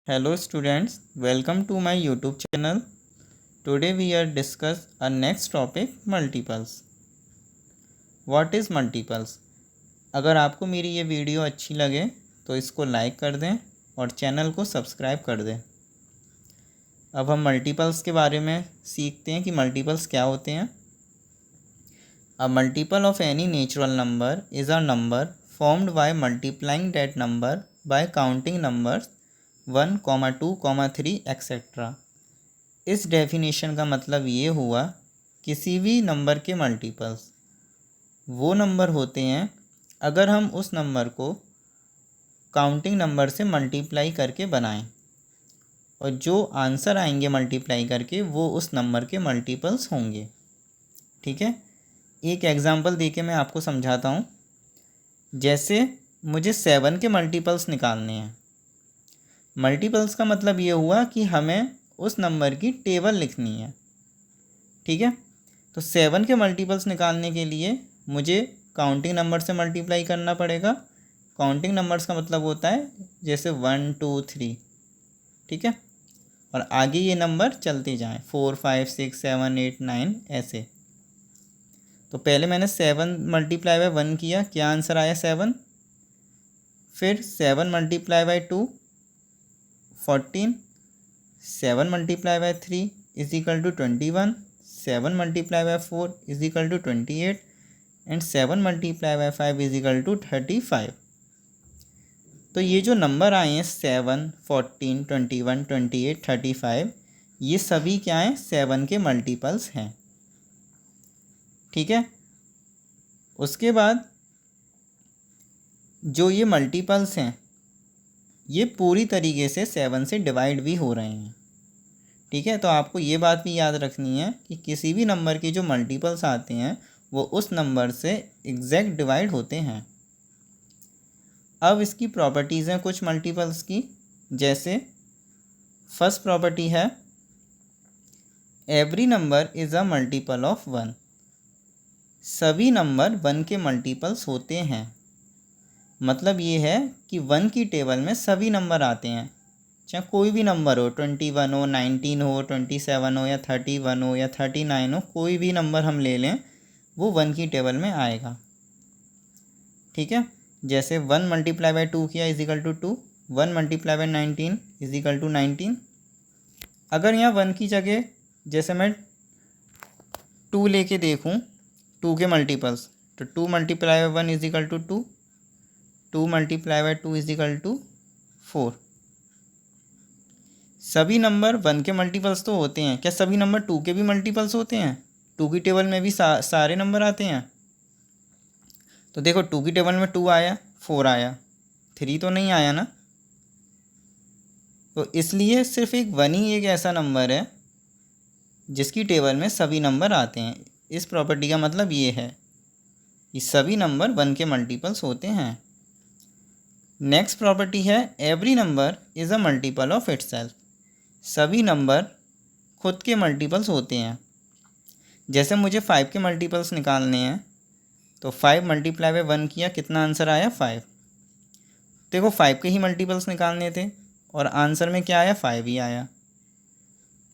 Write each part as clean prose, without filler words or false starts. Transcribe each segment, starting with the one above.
Hello students, welcome to my YouTube channel. Today we are discuss our next topic multiples. What is multiples? अगर आपको मेरी ये video अच्छी लगे तो इसको लाइक कर दें और चैनल को सब्सक्राइब कर दें। अब हम मल्टीपल्स के बारे में सीखते हैं कि मल्टीपल्स क्या होते हैं। A multiple of any natural number is a number formed by multiplying that number by counting numbers 1, 2, 3 etcetera. इस डेफिनेशन का मतलब ये हुआ किसी भी नंबर के मल्टीपल्स वो नंबर होते हैं अगर हम उस नंबर को काउंटिंग नंबर से मल्टीप्लाई करके बनाएं और जो आंसर आएंगे मल्टीप्लाई करके वो उस नंबर के मल्टीपल्स होंगे। ठीक है, एक एग्ज़ाम्पल देके मैं आपको समझाता हूँ। जैसे मुझे 7 के मल्टीपल्स निकालने हैं। मल्टीपल्स का मतलब ये हुआ कि हमें उस नंबर की टेबल लिखनी है। ठीक है, तो 7 के मल्टीपल्स निकालने के लिए मुझे काउंटिंग नंबर से मल्टीप्लाई करना पड़ेगा। काउंटिंग नंबर्स का मतलब होता है जैसे 1, 2, 3। ठीक है, और आगे ये नंबर चलते जाएं 4, 5, 6, 7, 8, 9 ऐसे। तो पहले मैंने 7 मल्टीप्लाई बाय 1 किया, क्या आंसर आया 7। फिर 7 multiply by 2 14, 7 multiply by 3 is equal to 21, 7 multiply by 4 is equal to 28 and 7 multiply by 5 is equal to 35। तो ये जो नंबर आए हैं 7, 14, 21, 28, 35 ये सभी क्या हैं 7 के मल्टीपल्स हैं। ठीक है, उसके बाद जो ये मल्टीपल्स हैं ये पूरी तरीके से 7 से डिवाइड भी हो रहे हैं। ठीक है, तो आपको ये बात भी याद रखनी है कि किसी भी नंबर के जो मल्टीपल्स आते हैं वो उस नंबर से एग्जैक्ट डिवाइड होते हैं। अब इसकी प्रॉपर्टीज़ हैं कुछ मल्टीपल्स की। जैसे फर्स्ट प्रॉपर्टी है every number is a multiple of 1। सभी नंबर 1 के मल्टीपल्स होते हैं। मतलब ये है कि 1 की टेबल में सभी नंबर आते हैं, चाहे कोई भी नंबर हो, 21 हो, 19 हो, 27 हो या 31 हो या 39 हो, कोई भी नंबर हम ले लें वो 1 की टेबल में आएगा। ठीक है, जैसे 1 मल्टीप्लाई बाय 2 किया is equal to 2, 1 multiply by 19 is equal to 19। अगर यहाँ 1 की जगह जैसे मैं 2 लेके देखूँ, 2 के मल्टीपल्स, तो 2 multiply by 1 is equal to 2, 2 multiply by 2 is equal to 4। सभी नंबर 1 के मल्टीपल्स तो होते हैं, क्या सभी नंबर 2 के भी मल्टीपल्स होते हैं? 2 की टेबल में भी सारे नंबर आते हैं। तो देखो 2 की टेबल में 2 आया, 4 आया, 3 तो नहीं आया ना। तो इसलिए सिर्फ एक 1 ही एक ऐसा नंबर है जिसकी टेबल में सभी नंबर आते हैं। इस प्रॉपर्टी का मतलब ये है कि सभी नंबर 1 के मल्टीपल्स होते हैं। नेक्स्ट प्रॉपर्टी है every number is a multiple of itself. सभी नंबर खुद के मल्टीपल्स होते हैं। जैसे मुझे 5 के मल्टीपल्स निकालने हैं, तो 5 मल्टीप्लाई बाय 1 किया, कितना आंसर आया 5। देखो 5 के ही मल्टीपल्स निकालने थे और आंसर में क्या आया 5 ही आया।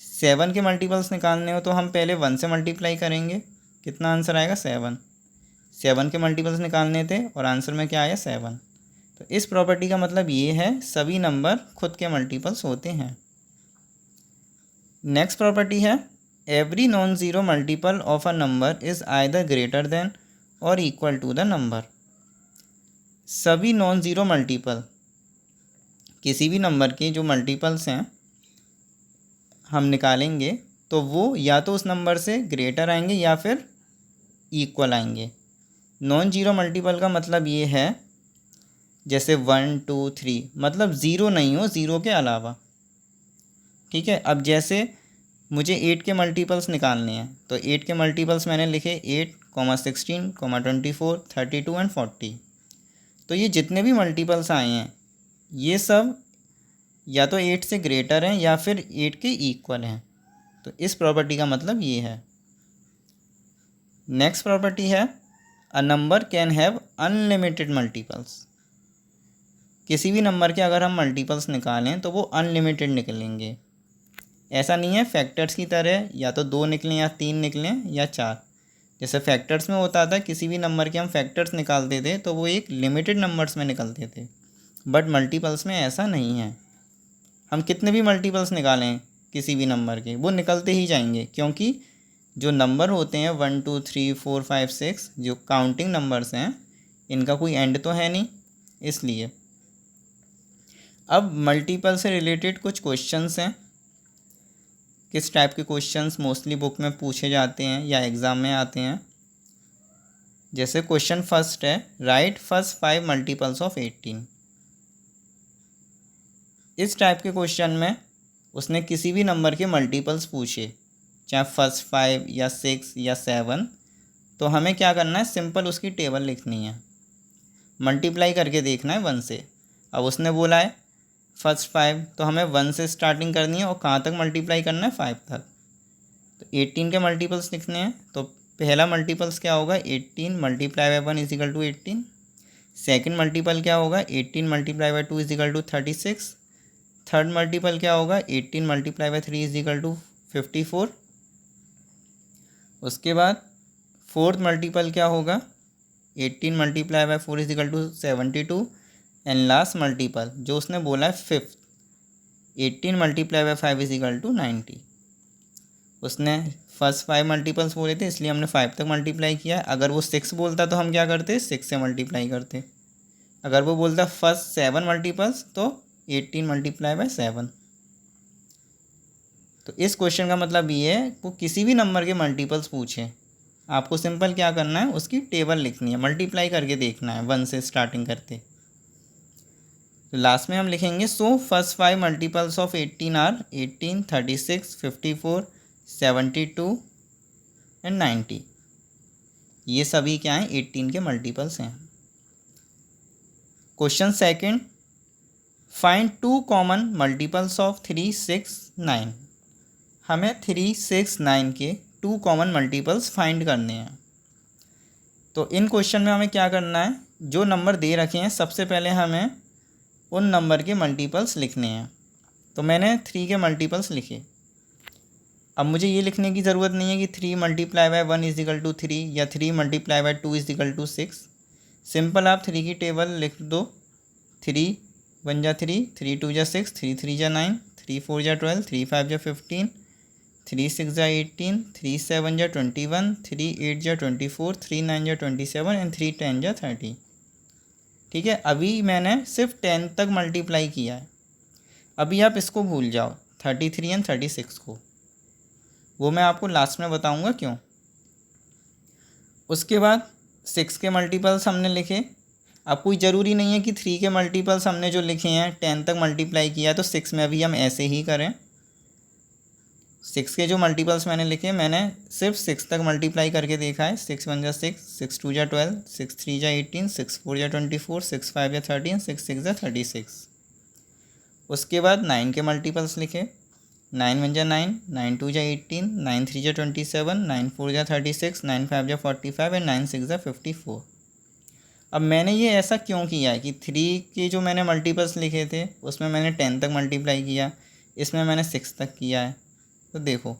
7 के मल्टीपल्स निकालने हो तो हम पहले 1 से मल्टीप्लाई करेंगे, कितना आंसर आएगा 7। 7 के मल्टीपल्स निकालने थे और आंसर में क्या आया 7। तो इस प्रॉपर्टी का मतलब ये है सभी नंबर खुद के मल्टीपल्स होते हैं। नेक्स्ट प्रॉपर्टी है every non zero multiple of a number is either greater than और इक्वल टू द नंबर। सभी नॉन ज़ीरो मल्टीपल, किसी भी नंबर के जो मल्टीपल्स हैं हम निकालेंगे तो वो या तो उस नंबर से ग्रेटर आएंगे या फिर इक्वल आएंगे। नॉन ज़ीरो मल्टीपल का मतलब ये है जैसे 1, 2, 3, मतलब ज़ीरो नहीं हो, ज़ीरो के अलावा। ठीक है, अब जैसे मुझे 8 के मल्टीपल्स निकालने हैं, तो 8 के मल्टीपल्स मैंने लिखे 8, 16, 24, 32 एंड 40। तो ये जितने भी मल्टीपल्स आए हैं ये सब या तो 8 से ग्रेटर हैं या फिर 8 के इक्वल हैं। तो इस प्रॉपर्टी का मतलब ये है। नेक्स्ट प्रॉपर्टी है a number can have unlimited multiples. किसी भी नंबर के अगर हम मल्टीपल्स निकालें तो वो अनलिमिटेड निकलेंगे। ऐसा नहीं है फैक्टर्स की तरह या तो 2 निकलें या 3 निकलें या 4। जैसे फैक्टर्स में होता था किसी भी नंबर के हम फैक्टर्स निकालते थे तो वो एक लिमिटेड नंबर्स में निकलते थे, बट मल्टीपल्स में ऐसा नहीं है। हम कितने भी मल्टीपल्स निकालें किसी भी नंबर के वो निकलते ही जाएंगे, क्योंकि जो नंबर होते हैं 1 2 3 4 5 6 जो काउंटिंग नंबर्स हैं इनका कोई एंड तो है नहीं, इसलिए। अब मल्टीपल से रिलेटेड कुछ क्वेश्चंस हैं। किस टाइप के क्वेश्चंस मोस्टली बुक में पूछे जाते हैं या एग्ज़ाम में आते हैं। जैसे क्वेश्चन फर्स्ट है, राइट फर्स्ट 5 मल्टीपल्स ऑफ 18। इस टाइप के क्वेश्चन में उसने किसी भी नंबर के मल्टीपल्स पूछे, चाहे फर्स्ट 5 या 6 या 7, तो हमें क्या करना है, सिंपल उसकी टेबल लिखनी है, मल्टीप्लाई करके देखना है 1 से। अब उसने बोला है फर्स्ट 5, तो हमें 1 से स्टार्टिंग करनी है और कहाँ तक मल्टीप्लाई करना है, 5 तक। तो 18 के मल्टीपल्स लिखने हैं, तो पहला मल्टीपल्स क्या होगा, 18 multiply by 1 is equal to 18। Second multiple क्या होगा, 18 multiply by 2 is equal to 36। Third multiple क्या होगा, 18 मल्टीप्लाई बाई 3 इजिकल टू 54। उसके बाद फोर्थ मल्टीपल क्या होगा, 18 multiply by 4 is equal to 72। And last multiple जो उसने बोला है fifth, 18 multiply by 5 is equal to 90। उसने फर्स्ट 5 मल्टीपल्स बोले थे इसलिए हमने 5 तक मल्टीप्लाई किया। अगर वो 6 बोलता तो हम क्या करते, 6 से मल्टीप्लाई करते। अगर वो बोलता फर्स्ट 7 मल्टीपल्स तो 18 मल्टीप्लाई बाई 7। तो इस क्वेश्चन का मतलब ये है वो किसी भी नंबर के मल्टीपल्स पूछे, आपको सिंपल क्या करना है, उसकी टेबल लिखनी है, मल्टीप्लाई करके देखना है 1 से स्टार्टिंग करते। तो लास्ट में हम लिखेंगे so first 5 multiples of 18 are 18 36 54 72 and 90। ये सभी क्या हैं, 18 के मल्टीपल्स हैं। Question second, find 2 common multiples of 3 6 9। हमें 3 6 9 के 2 कॉमन मल्टीपल्स फाइंड करने हैं। तो इन क्वेश्चन में हमें क्या करना है, जो नंबर दे रखे हैं सबसे पहले हमें उन नंबर के मल्टीपल्स लिखने हैं। तो मैंने 3 के मल्टीपल्स लिखे। अब मुझे ये लिखने की ज़रूरत नहीं है कि 3 मल्टीप्लाई बाई 1 इजिकल टू 3 या 3 multiply by 2 is equal to 6। Simple आप 3 की टेबल लिख दो, 3 1 जा 3, 3 2 जा 6, 3 3 जा 9, 3 4 जा 12, 3 5 जा 15, 3 6 जा 18, 3 7 जा 21, 3 8 जा 24, 3 9 जा 27 एंड 3 10 जा 30। ठीक है, अभी मैंने सिर्फ 10 तक मल्टीप्लाई किया है। अभी आप इसको भूल जाओ 33 एंड 36 को, वो मैं आपको लास्ट में बताऊंगा क्यों। उसके बाद 6 के मल्टीपल्स हमने लिखे। अब कोई ज़रूरी नहीं है कि 3 के मल्टीपल्स हमने जो लिखे हैं 10 तक मल्टीप्लाई किया तो 6 में अभी हम ऐसे ही करें। 6 के जो मल्टीपल्स मैंने लिखे, मैंने सिर्फ 6 तक मल्टीप्लाई करके देखा है। 6 1 जा 6, 6 2 जा 12, 6 3 जा 18, 6 4 जा 24, 6 5 जा 13, 6 6 जा 36। उसके बाद 9 के मल्टीपल्स लिखे। 9 1 जा 9, 9 2 जा 18, 9 3 जा 27, 9 4 जा 36, 9 5 जा 45 एंड 9 6 जा 54। अब मैंने ये ऐसा क्यों किया है कि 3 के जो मैंने मल्टीपल्स लिखे थे उसमें मैंने 10 तक मल्टीप्लाई किया, इसमें मैंने 6 तक किया है। तो देखो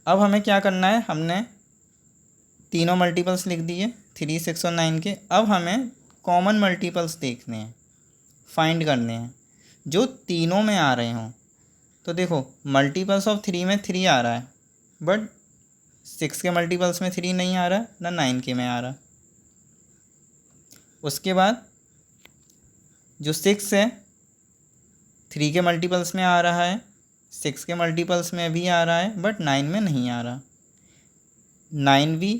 अब हमें क्या करना है, हमने तीनों मल्टीपल्स लिख दिए 3 6 और 9 के। अब हमें कॉमन मल्टीपल्स देखने हैं, फाइंड करने हैं जो तीनों में आ रहे हों। तो देखो मल्टीपल्स ऑफ 3 में 3 आ रहा है, बट 6 के मल्टीपल्स में 3 नहीं आ रहा, ना 9 के में आ रहा। उसके बाद जो 6 है 3 के मल्टीपल्स में आ रहा है, 6 के मल्टीपल्स में भी आ रहा है, बट 9 में नहीं आ रहा। 9 भी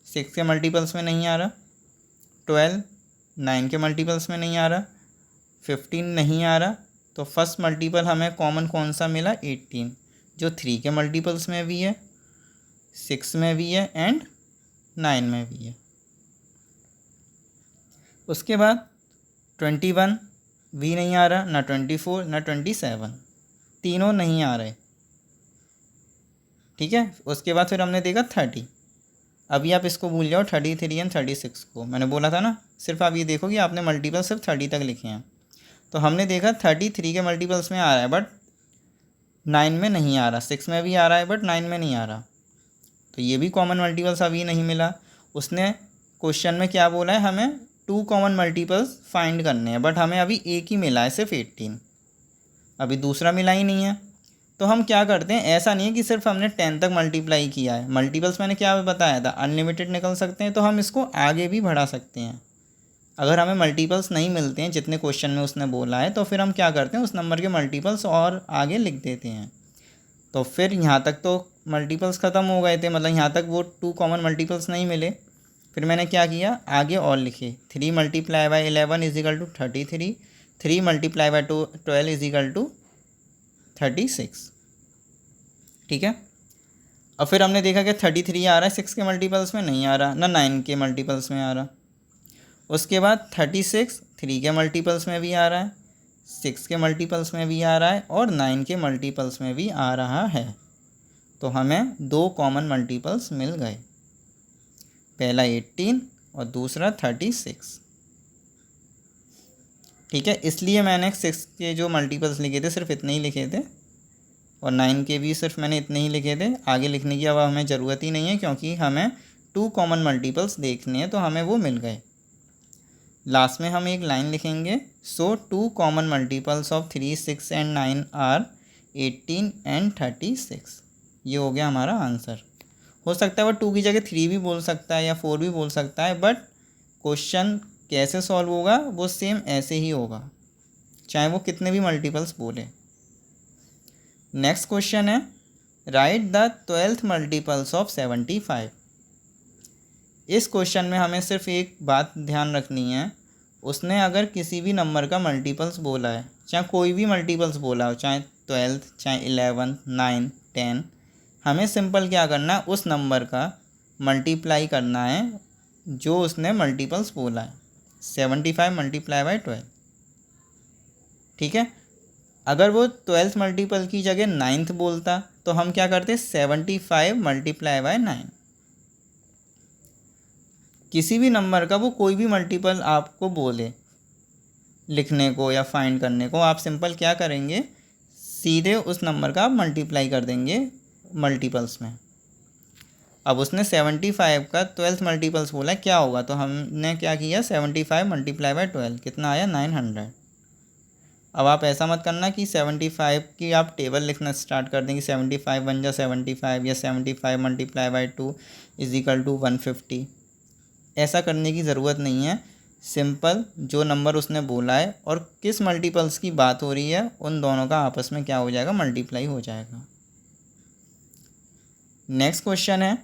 6 के मल्टीपल्स में नहीं आ रहा। 12 9 के मल्टीपल्स में नहीं आ रहा। 15 नहीं आ रहा। तो फर्स्ट मल्टीपल हमें कॉमन कौन सा मिला, 18, जो 3 के मल्टीपल्स में भी है, 6 में भी है एंड 9 में भी है। उसके बाद 21 भी नहीं आ रहा, ना 24 ना 27, तीनों नहीं आ रहे। ठीक है, उसके बाद फिर हमने देखा 30। अभी आप इसको भूल जाओ 33 एंड 36 को, मैंने बोला था ना, सिर्फ आप ये देखो कि आपने मल्टीपल सिर्फ 30 तक लिखे हैं। तो हमने देखा 33 के मल्टीपल्स में आ रहा है बट 9 में नहीं आ रहा, 6 में भी आ रहा है बट 9 में नहीं आ रहा, तो ये भी कॉमन मल्टीपल्स अभी नहीं मिला। उसने क्वेश्चन में क्या बोला है, हमें 2 कॉमन मल्टीपल्स फाइंड करने हैं, बट हमें अभी एक ही मिला है सिर्फ 18, अभी दूसरा मिला ही नहीं है। तो हम क्या करते हैं, ऐसा नहीं है कि सिर्फ हमने 10 तक मल्टीप्लाई किया है, मल्टीपल्स मैंने क्या बताया था, अनलिमिटेड निकल सकते हैं, तो हम इसको आगे भी बढ़ा सकते हैं। अगर हमें मल्टीपल्स नहीं मिलते हैं जितने क्वेश्चन में उसने बोला है, तो फिर हम क्या करते हैं, उस नंबर के मल्टीपल्स और आगे लिख देते हैं। तो फिर यहाँ तक तो मल्टीपल्स ख़त्म हो गए थे, मतलब यहाँ तक वो 2 कॉमन मल्टीपल्स नहीं मिले। फिर मैंने क्या किया, आगे और लिखे, 3 multiply by 11 is equal to 33, 3 multiply by 12 is equal to 36। ठीक है। और फिर हमने देखा कि 33 आ रहा है 6 के मल्टीपल्स में नहीं आ रहा, ना 9 के मल्टीपल्स में आ रहा। उसके बाद 36 3 के मल्टीपल्स में भी आ रहा है, 6 के मल्टीपल्स में भी आ रहा है और 9 के मल्टीपल्स में भी आ रहा है। तो हमें 2 कॉमन मल्टीपल्स मिल गए, पहला 18 और दूसरा 36। ठीक है, इसलिए मैंने 6 के जो मल्टीपल्स लिखे थे सिर्फ इतने ही लिखे थे और 9 के भी सिर्फ मैंने इतने ही लिखे थे, आगे लिखने की अब हमें ज़रूरत ही नहीं है क्योंकि हमें 2 कॉमन मल्टीपल्स देखने हैं, तो हमें वो मिल गए। लास्ट में हम एक लाइन लिखेंगे, so 2 common multiples of 3, 6 and 9 are 18 and 36। ये हो गया हमारा आंसर। हो सकता है वो 2 की जगह 3 भी बोल सकता है या 4 भी बोल सकता है, बट क्वेश्चन कैसे सॉल्व होगा वो सेम ऐसे ही होगा, चाहे वो कितने भी मल्टीपल्स बोले। नेक्स्ट क्वेश्चन है, right the 12th multiples of 75। इस क्वेश्चन में हमें सिर्फ एक बात ध्यान रखनी है, उसने अगर किसी भी नंबर का मल्टीपल्स बोला है, चाहे कोई भी मल्टीपल्स बोला हो, चाहे 12th, चाहे 11, 9, 10, हमें सिंपल क्या करना है, उस नंबर का मल्टीप्लाई करना है जो उसने मल्टीपल्स बोला है। 75 मल्टीप्लाई बाई 12। ठीक है, अगर वो 12th मल्टीपल की जगह 9th बोलता तो हम क्या करते, 75 मल्टीप्लाई बाई 9। किसी भी नंबर का वो कोई भी मल्टीपल आपको बोले लिखने को या फाइंड करने को, आप सिंपल क्या करेंगे, सीधे उस नंबर का आप मल्टीप्लाई कर देंगे मल्टीपल्स में। अब उसने 75 का 12th मल्टीपल्स बोला, क्या होगा, तो हमने क्या किया, 75 मल्टीप्लाई बाई 12 कितना आया, 900। अब आप ऐसा मत करना कि 75 की आप टेबल लिखना स्टार्ट कर देंगे, 75 बन जा 75 या 75 multiply by 2 is equal to 150। ऐसा करने की ज़रूरत नहीं है, सिंपल जो नंबर उसने बोला है और किस मल्टीपल्स की बात हो रही है, उन दोनों का आपस में क्या हो जाएगा, मल्टीप्लाई हो जाएगा। नेक्स्ट क्वेश्चन है,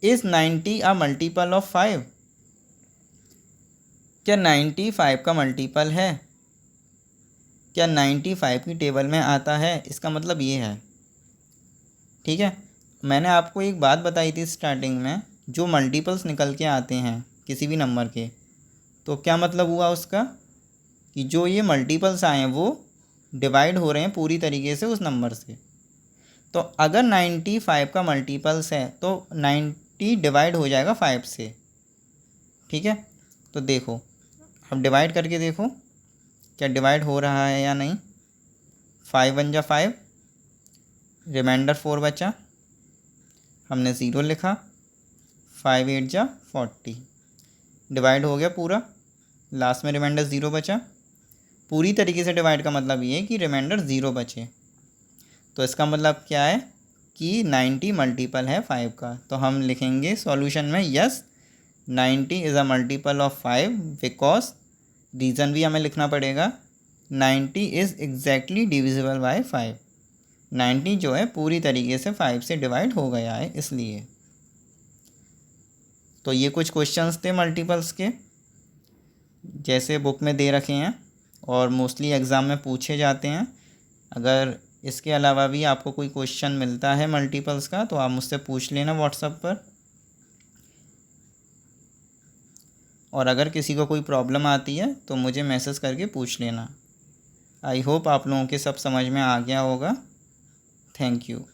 इज़ 90 अ मल्टीपल ऑफ 5। क्या 90 5 का मल्टीपल है, क्या 90 5 की टेबल में आता है, इसका मतलब ये है। ठीक है, मैंने आपको एक बात बताई थी स्टार्टिंग में, जो मल्टीपल्स निकल के आते हैं किसी भी नंबर के, तो क्या मतलब हुआ उसका, कि जो ये मल्टीपल्स आए हैं वो डिवाइड हो रहे हैं पूरी तरीके से उस नंबर से। तो अगर 95 का मल्टीपल्स है तो 90 डिवाइड हो जाएगा 5 से। ठीक है, तो देखो अब डिवाइड करके देखो क्या डिवाइड हो रहा है या नहीं। 5 बन जा 5, रिमाइंडर 4 बचा, हमने 0 लिखा, 5 8 जा 40, डिवाइड हो गया पूरा, लास्ट में रिमाइंडर 0 बचा। पूरी तरीके से डिवाइड का मतलब ये है कि रिमाइंडर 0 बचे, तो इसका मतलब क्या है कि 90 मल्टीपल है 5 का। तो हम लिखेंगे सॉल्यूशन में, yes 90 is a multiple of 5 because, reason भी हमें लिखना पड़ेगा, 90 इज़ एग्जैक्टली डिविजिबल बाय 5। 90 जो है पूरी तरीके से 5 से डिवाइड हो गया है इसलिए। तो ये कुछ क्वेश्चंस थे मल्टीपल्स के, जैसे बुक में दे रखे हैं और मोस्टली एग्ज़ाम में पूछे जाते हैं। अगर इसके अलावा भी आपको कोई क्वेश्चन मिलता है मल्टीपल्स का तो आप मुझसे पूछ लेना व्हाट्सएप पर, और अगर किसी को कोई प्रॉब्लम आती है तो मुझे मैसेज करके पूछ लेना। आई होप आप लोगों के सब समझ में आ गया होगा। Thank you.